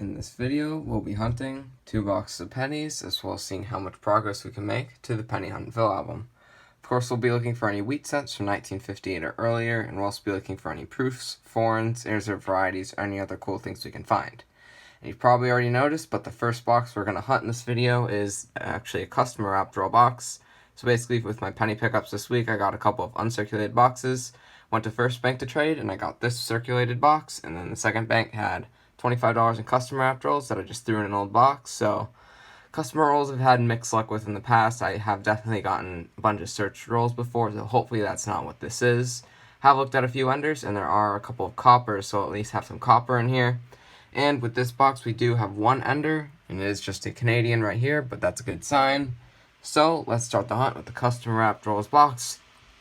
In this video, we'll be hunting 2 boxes of pennies, as well as seeing how much progress we can make to the Penny Huntintville album. Of course, we'll be looking for any wheat scents from 1958 or earlier, and we'll also be looking for any proofs, foreigns, reserve varieties, or any other cool things we can find. And you've probably already noticed, but the first box we're going to hunt in this video is actually a customer wrap draw box. So basically, with my penny pickups this week, I got a couple of uncirculated boxes. Went to first bank to trade, and I got this circulated box, and then the second bank had $25 in customer wrap rolls that I just threw in an old box. So customer rolls I've had mixed luck with in the past. I have definitely gotten a bunch of search rolls before, so hopefully that's not what this is. Have looked at a few enders, and there are a couple of coppers, so at least have some copper in here. And with this box, we do have one ender, and it is just a Canadian right here, but that's a good sign. So let's start the hunt with the customer wrap rolls box.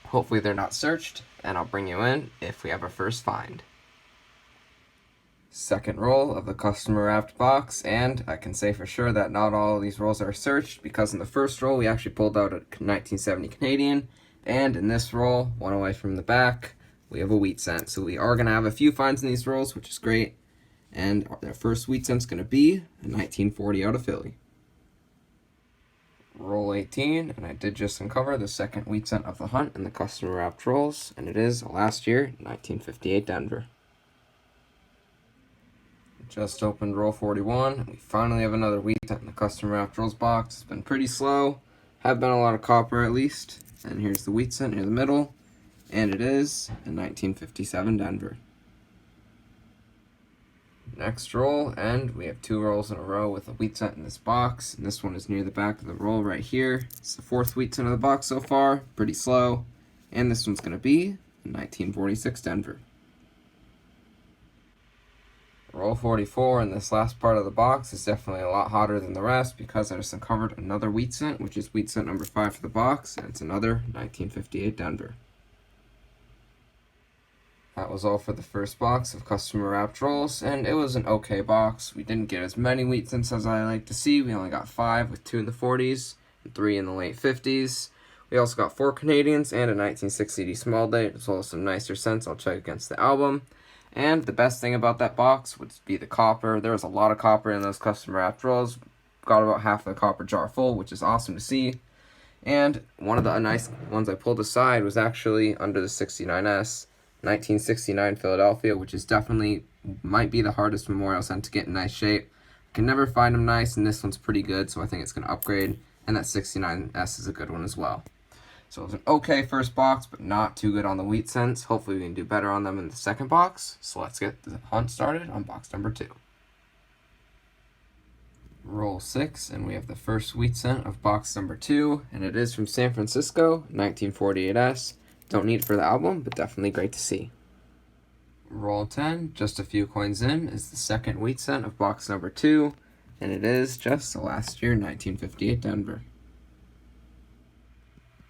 Hopefully they're not searched, and I'll bring you in if we have our first find. Second roll of the customer wrapped box, and I can say for sure that not all of these rolls are searched, because in the first roll we actually pulled out a 1970 Canadian, and in this roll, one away from the back, we have a wheat scent. So we are going to have a few finds in these rolls, which is great, and their first wheat scent's going to be a 1940 out of Philly. Roll 18, and I did just uncover the second wheat scent of the hunt in the customer wrapped rolls, and it is last year, 1958 Denver. Just opened roll 41, and we finally have another wheat scent in the customer wrapped rolls box. It's been pretty slow, have been a lot of copper at least, and here's the wheat scent near the middle, and it is a 1957 Denver. Next roll, and we have 2 rolls in a row with a wheat scent in this box, and this one is near the back of the roll right here. It's the 4th wheat scent of the box so far, pretty slow, and this one's going to be a 1946 Denver. Roll 44, and this last part of the box is definitely a lot hotter than the rest because I just uncovered another wheat scent, which is wheat scent number 5 for the box, and it's another 1958 Denver. That was all for the first box of customer wrapped rolls, and it was an okay box. We didn't get as many wheat scents as I like to see. We only got 5 with 2 in the 40s and 3 in the late 50s. We also got 4 Canadians and a 1960 small date, as well as some nicer scents I'll check against the album. And the best thing about that box would be the copper. There was a lot of copper in those customer wrapped rolls. Got about half of the copper jar full, which is awesome to see. And one of the nice ones I pulled aside was actually under the 69S, 1969 Philadelphia, which is definitely might be the hardest memorial scent to get in nice shape. I can never find them nice, and this one's pretty good, so I think it's going to upgrade. And that 69S is a good one as well. So it was an okay first box, but not too good on the wheat scents. Hopefully we can do better on them in the second box. So let's get the hunt started on box number 2. Roll 6, and we have the first wheat scent of box number 2, and it is from San Francisco, 1948S. Don't need it for the album, but definitely great to see. Roll 10, just a few coins in, is the second wheat scent of box number 2, and it is just the last year, 1958 Denver.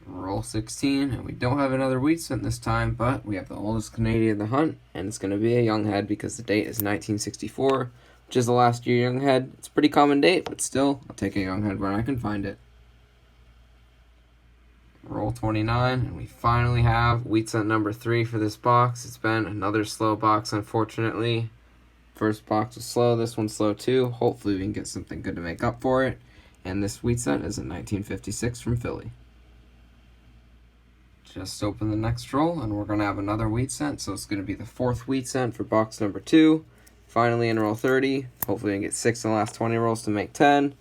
Roll 16, and we don't have another wheat scent this time, but we have the oldest Canadian in the hunt, and it's going to be a young head because the date is 1964, which is the last year young head. It's a pretty common date, but still, I'll take a young head when I can find it. Roll 29, and we finally have wheat scent number 3 for this box. It's been another slow box, unfortunately. First box was slow, this one's slow too. Hopefully we can get something good to make up for it. And this wheat scent is a 1956 from Philly. Just open the next roll, and we're going to have another wheat scent, so it's going to be the 4th wheat scent for box number 2. Finally in roll 30, hopefully we can get 6 in the last 20 rolls to make 10.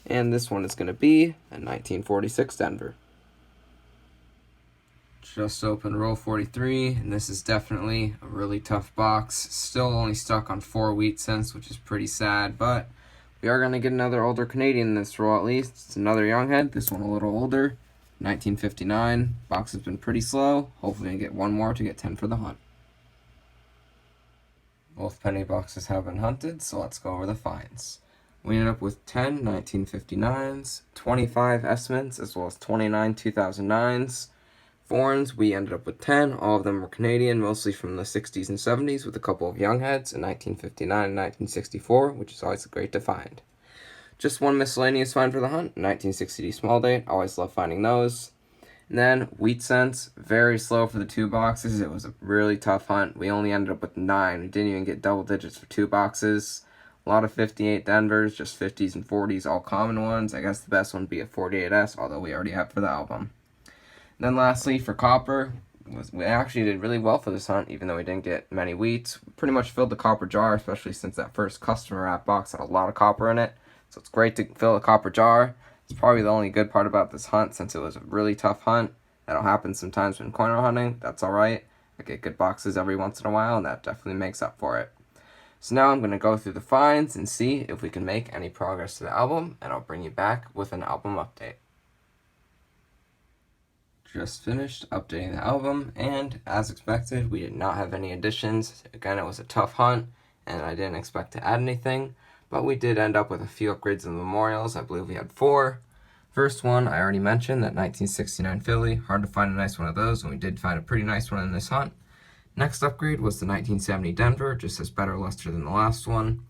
And this one is going to be a 1946 Denver. Just open roll 43, and this is definitely a really tough box. Still only stuck on 4 wheat scents, which is pretty sad, but we are going to get another older Canadian in this roll at least. It's another young head, this one a little older. 1959. Box has been pretty slow. Hopefully I get one more to get 10 for the hunt. Both penny boxes have been hunted, so let's go over the finds. We ended up with 10 1959s, 25 S-mints, as well as 29 2009s. Foreigns, we ended up with 10. All of them were Canadian, mostly from the 60s and 70s, with a couple of young heads in 1959 and 1964, which is always great to find. Just one miscellaneous find for the hunt, 1960 small date. Always love finding those. And then wheat scents, very slow for the 2 boxes. It was a really tough hunt. We only ended up with 9. We didn't even get double digits for 2 boxes. A lot of 58 Denvers, just 50s and 40s, all common ones. I guess the best one would be a 48S, although we already have for the album. And then lastly, for copper, we actually did really well for this hunt, even though we didn't get many wheats. We pretty much filled the copper jar, especially since that first customer wrap box had a lot of copper in it. So it's great to fill a copper jar. It's probably the only good part about this hunt, since it was a really tough hunt. That'll happen sometimes when corner hunting. That's alright. I get good boxes every once in a while, and that definitely makes up for it. So now I'm going to go through the finds and see if we can make any progress to the album, and I'll bring you back with an album update. Just finished updating the album, and as expected, we did not have any additions. Again, it was a tough hunt, and I didn't expect to add anything, but we did end up with a few upgrades in the memorials. I believe we had 4. First one, I already mentioned, that 1969 Philly. Hard to find a nice one of those, and we did find a pretty nice one in this hunt. Next upgrade was the 1970 Denver, just has better luster than the last one.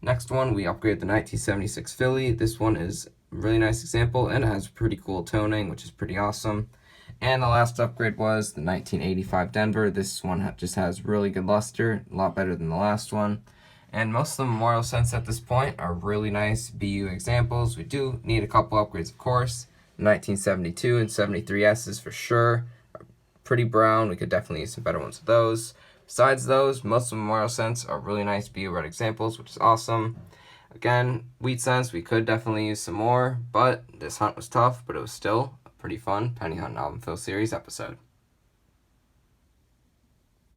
Next one, we upgraded the 1976 Philly. This one is a really nice example, and it has pretty cool toning, which is pretty awesome. And the last upgrade was the 1985 Denver. This one just has really good luster, a lot better than the last one. And most of the memorial scents at this point are really nice BU examples. We do need a couple upgrades, of course. 1972 and 73S's for sure. Pretty brown. We could definitely use some better ones of those. Besides those, most of the memorial scents are really nice BU red examples, which is awesome. Again, wheat scents, we could definitely use some more, but this hunt was tough, but it was still pretty fun penny hunt album fill series episode.